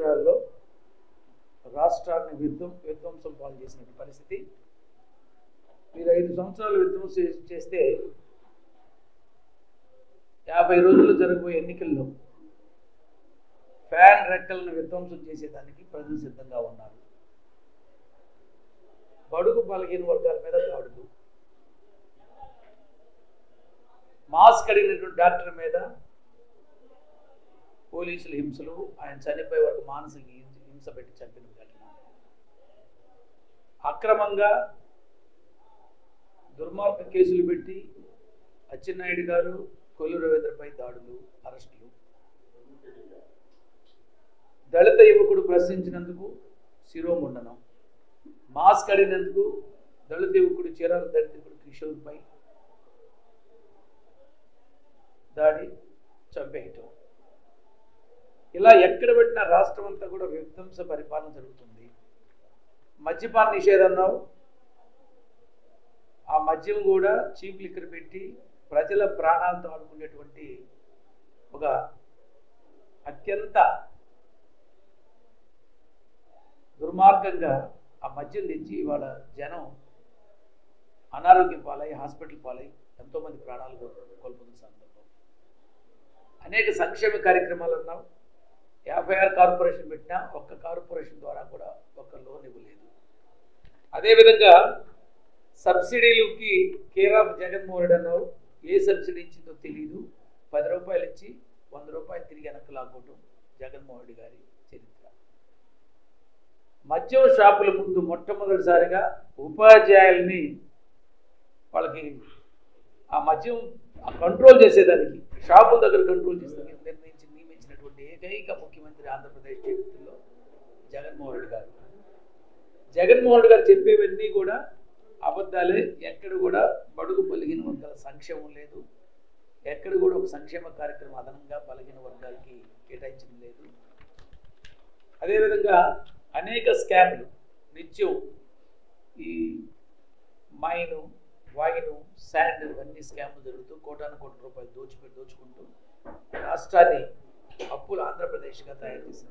సంవత్సరాల్లో రాష్ట్రాన్ని విధ్వంసం పాలు చేసిన పరిస్థితి. మీరు 5 సంవత్సరాలు విధ్వంసం చేస్తే 50 రోజుల్లో జరగబోయే ఎన్నికల్లో ఫ్యాన్ రెక్కలను విధ్వంసం చేసేదానికి ప్రజలు సిద్ధంగా ఉన్నారు. బడుగు బలహీన వర్గాల మీద దాడులు, మాస్క్ అడిగినటువంటి డాక్టర్ మీద పోలీసుల హింసలు, ఆయన చనిపోయే వరకు మానసిక హింస పెట్టి చంపిన ఘటన, అక్రమంగా దుర్మార్గ కేసులు పెట్టి అచ్చెన్నాయుడు గారు, కొల్లు రవీంద్రపై దాడులు, అరెస్టులు, దళిత యువకుడు ప్రశ్నించినందుకు శిరోముండనం, మాస్క్ అడిగినందుకు దళిత యువకుడు చీరాల దళిత యువకుడు కిషోర్పై దాడి, చంపేయటం, ఇలా ఎక్కడ పెట్టిన రాష్ట్రం అంతా కూడా విధ్వంస పరిపాలన జరుగుతుంది. మద్యపాన నిషేధంలో ఆ మద్యం కూడా చీప్ లిక్కర్ పెట్టి ప్రజల ప్రాణాలతో ఆడుకునేటువంటి ఒక అత్యంత దుర్మార్గంగా ఆ మద్యం తెచ్చి ఇవాళ జనం అనారోగ్యం పాలై హాస్పిటల్ పాలై ఎంతోమంది ప్రాణాలు కోల్పోతున్న సందర్భం. అనేక సంక్షేమ కార్యక్రమాలు అన్నాం. 56 కార్పొరేషన్ పెట్టినా ఒక్క కార్పొరేషన్ ద్వారా కూడా ఒక్క లోన్ ఇవ్వలేదు. అదేవిధంగా సబ్సిడీలకి కేర్ ఆఫ్ జగన్మోహన్ రెడ్డి అన్నావు. ఏ సబ్సిడీ ఇచ్చిందో తెలియదు. 10 రూపాయలు ఇచ్చి 100 రూపాయలు తిరిగి వెనక్కి లాక్కోవటం జగన్మోహన్ రెడ్డి గారి చరిత్ర. మద్యం షాపుల ముందు మొట్టమొదటిసారిగా ఉపాధ్యాయుల్ని వాళ్ళకి ఆ మద్యం కంట్రోల్ చేసేదానికి షాపుల దగ్గర కంట్రోల్ చేసేదానికి నియమించినటువంటి ఏకైక ముఖ్యమంత్రి ఆంధ్రప్రదేశ్ చరిత్రలో జగన్మోహన్ రెడ్డి గారు. జగన్మోహన్ రెడ్డి గారు చెప్పేవన్నీ కూడా అబద్ధాలే. ఎక్కడ కూడా బడుగు బలహీన వర్గాల సంక్షేమం లేదు. ఎక్కడ కూడా ఒక సంక్షేమ కార్యక్రమం అదనంగా బలహీన వర్గాలకి కేటాయించడం లేదు. అదేవిధంగా అనేక స్కామ్లు నిత్యం ఈ మైను, వాయిను, శాండ్ ఇవన్నీ స్కామ్లు జరుగుతూ కోటాను కోట్ల రూపాయలు దోచుకుంటూ రాష్ట్రాన్ని అప్పుల ఆంధ్రప్రదేశ్గా తయారు చేసిన